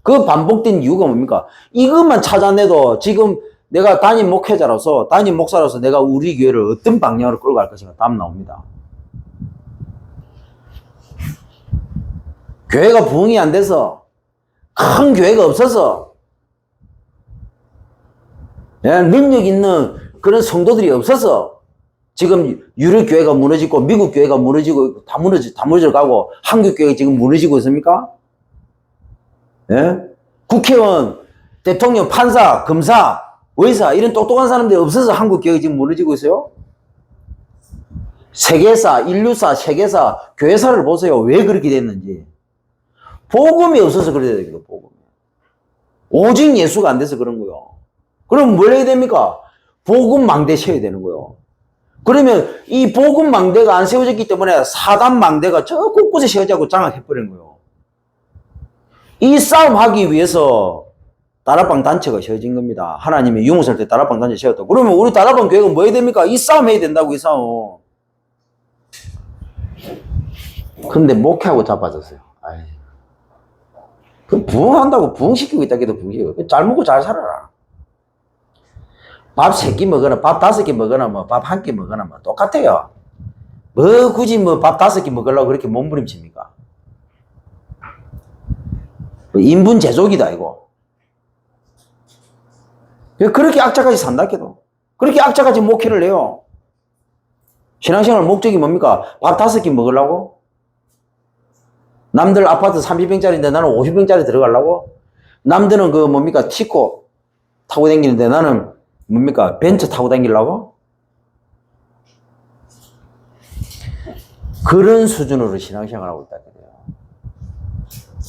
그 반복된 이유가 뭡니까? 이것만 찾아내도 지금 내가 담임 목사로서 내가 우리 교회를 어떤 방향으로 끌고 갈 것인가 답 나옵니다. 교회가 부흥이 안 돼서, 큰 교회가 없어서, 능력 있는 그런 성도들이 없어서 지금 유럽 교회가 무너지고 미국 교회가 무너지고 다 무너져 가고 한국 교회가 지금 무너지고 있습니까? 예? 국회의원, 대통령, 판사, 검사, 의사 이런 똑똑한 사람들이 없어서 한국 교회가 지금 무너지고 있어요? 세계사, 인류사, 세계사, 교회사를 보세요. 왜 그렇게 됐는지. 복음이 없어서 그래야 되겠다, 복음. 오직 예수가 안 돼서 그런 거요. 그럼 뭘 해야 됩니까? 복음망대 세워야 되는 거요. 그러면 이 복음망대가 안 세워졌기 때문에 사단망대가 저 곳곳에 세워지고 장악해버린 거요. 이 싸움 하기 위해서 다락방 단체가 세워진 겁니다. 하나님이 유무설 때 다락방 단체 세웠다. 그러면 우리 다락방 교회가 뭐 해야 됩니까? 이 싸움 해야 된다고, 이 싸움. 근데 목회하고 자빠졌어요. 아이. 그 부흥한다고 부흥시키고 있다 해도 부흥시키고. 잘 먹고 잘 살아라. 밥 3끼 먹거나 밥 5끼 먹거나 뭐 밥 1끼 먹거나 뭐 똑같아요. 뭐 굳이 뭐 밥 5끼 먹으려고 그렇게 몸부림칩니까? 인분 제조기다 이거. 그렇게 악자까지 산다 해도. 그렇게 악자까지 목회를 해요. 신앙생활 목적이 뭡니까? 밥 5끼 먹으려고? 남들 아파트 30평짜리인데 나는 50평짜리 들어가려고? 남들은 그 뭡니까? 티코 타고 다니는데 나는 뭡니까? 벤츠 타고 다니려고? 그런 수준으로 신앙생활하고 있다 그래요.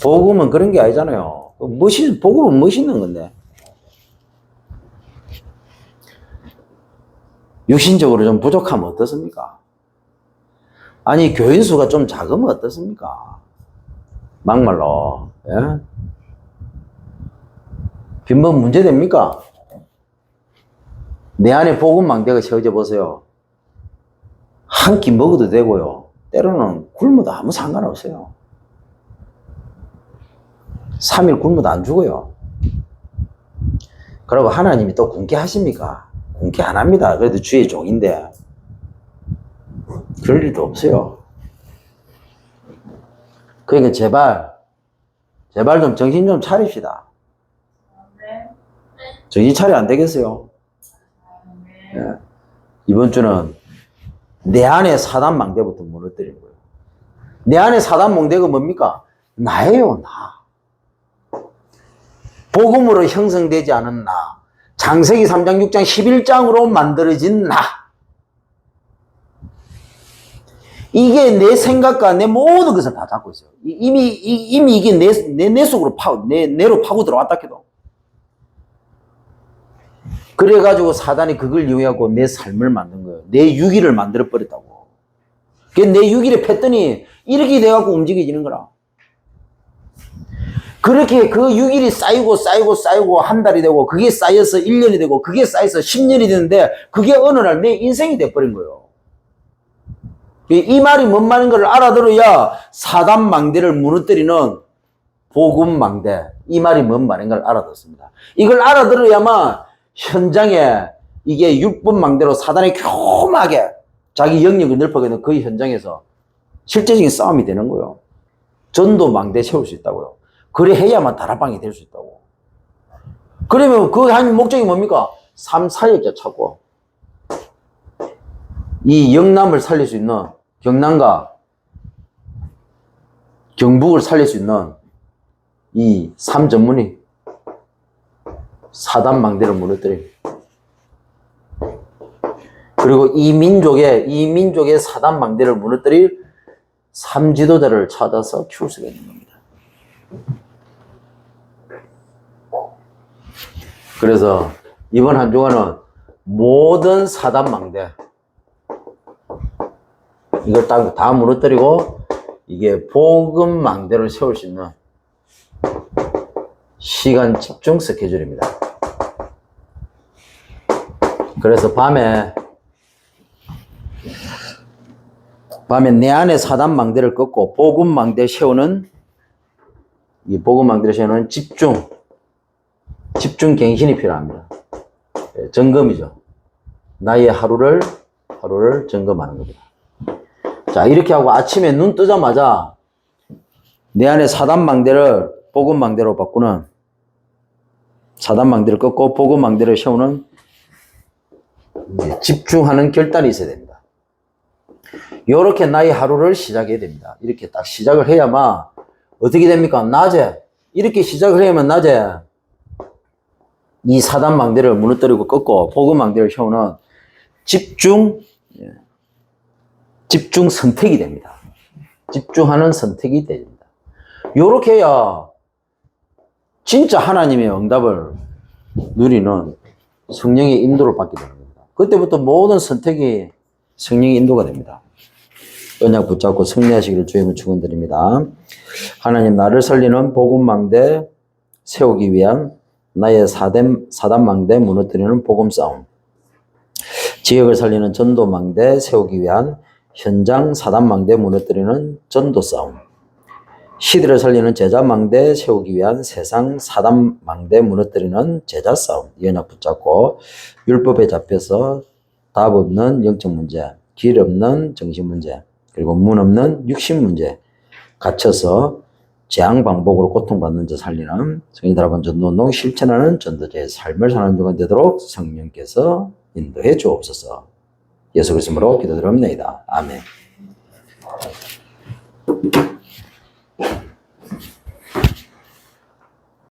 복음은 그런 게 아니잖아요. 복음은 멋있는 건데. 육신적으로 좀 부족하면 어떻습니까? 아니, 교인 수가 좀 작으면 어떻습니까? 막말로. 예? 빈번 문제됩니까? 내 안에 복음망대가 세워져 보세요. 한 끼 먹어도 되고요. 때로는 굶어도 아무 상관없어요. 3일 굶어도 안 죽어요. 그리고 하나님이 또 굶게 하십니까? 굶게 안 합니다. 그래도 주의 종인데. 그럴 일도 없어요. 그러니까 제발 좀 정신 좀 차립시다. 정신 차려 안 되겠어요? 네. 이번 주는 내 안에 사단 망대부터 무너뜨리는 거예요. 내 안에 사단 망대가 뭡니까? 나예요, 나. 복음으로 형성되지 않은 나. 창세기 3장, 6장, 11장으로 만들어진 나. 이게 내 생각과 내 모든 것을 다 잡고 있어요. 이미 이게 내 속으로 내로 파고 들어왔다 해도. 그래가지고 사단이 그걸 이용하고 내 삶을 만든 거예요. 내 유기를 만들어 버렸다고. 내 유기를 팼더니 이렇게 돼갖고 움직여지는 거라. 그렇게 그 유기이 쌓이고 한 달이 되고 그게 쌓여서 1년이 되고 그게 쌓여서 10년이 되는데 그게 어느 날 내 인생이 돼버린 거예요. 이 말이 뭔 말인 걸 알아들어야 사단 망대를 무너뜨리는 복음 망대. 이 말이 뭔 말인 걸 알아듣습니다. 이걸 알아들어야만 현장에 이게 율법 망대로 사단이 교묘하게 자기 영역을 넓혀가는 그 현장에서 실제적인 싸움이 되는 거예요. 전도 망대 세울 수 있다고요. 그래 해야만 다락방이 될 수 있다고. 그러면 그 한 목적이 뭡니까? 삶 사역자 찾고 이 영남을 살릴 수 있는 경남과 경북을 살릴 수 있는 이 삶 전문이 사단 망대를 무너뜨려. 그리고 이 민족의 사단 망대를 무너뜨릴 삶 지도자를 찾아서 키울 수가 있는 겁니다. 그래서 이번 한 주간은 모든 사단 망대 이걸 다 무너뜨리고 이게 복음 망대를 세울 수 있는 시간 집중 스케줄입니다. 그래서 밤에 내 안에 사단 망대를 꺾고 복음 망대 세우는 이 복음 망대를 세우는 집중 갱신이 필요합니다. 점검이죠. 나의 하루를 점검하는 겁니다. 자, 이렇게 하고 아침에 눈 뜨자마자 내 안에 사단 망대를 복음 망대로 바꾸는 사단 망대를 꺾고 복음 망대를 세우는 집중하는 결단이 있어야 됩니다. 이렇게 나의 하루를 시작해야 됩니다. 이렇게 딱 시작을 해야만 어떻게 됩니까? 낮에 이렇게 시작을 해야만 낮에 이 사단 망대를 무너뜨리고 꺾고 복음 망대를 세우는 집중 선택이 됩니다. 집중하는 선택이 됩니다. 요렇게 해야 진짜 하나님의 응답을 누리는 성령의 인도를 받게 되는 겁니다. 그때부터 모든 선택이 성령의 인도가 됩니다. 언약 붙잡고 승리하시기를 주님은 축원드립니다. 하나님, 나를 살리는 복음망대 세우기 위한 나의 사단망대 무너뜨리는 복음싸움, 지역을 살리는 전도망대 세우기 위한 현장 사단망대 무너뜨리는 전도싸움, 시대를 살리는 제자망대 세우기 위한 세상 사단망대 무너뜨리는 제자싸움. 이 언약 붙잡고 율법에 잡혀서 답 없는 영적 문제, 길 없는 정신 문제, 그리고 문 없는 육신 문제 갇혀서 재앙 방법으로 고통받는 자 살리는 성인 다락방 전도운동 실천하는 전도자의 삶을 사는 중간 되도록 성령께서 인도해 주옵소서. 예수 그리스도로 기도드립니다. 아멘.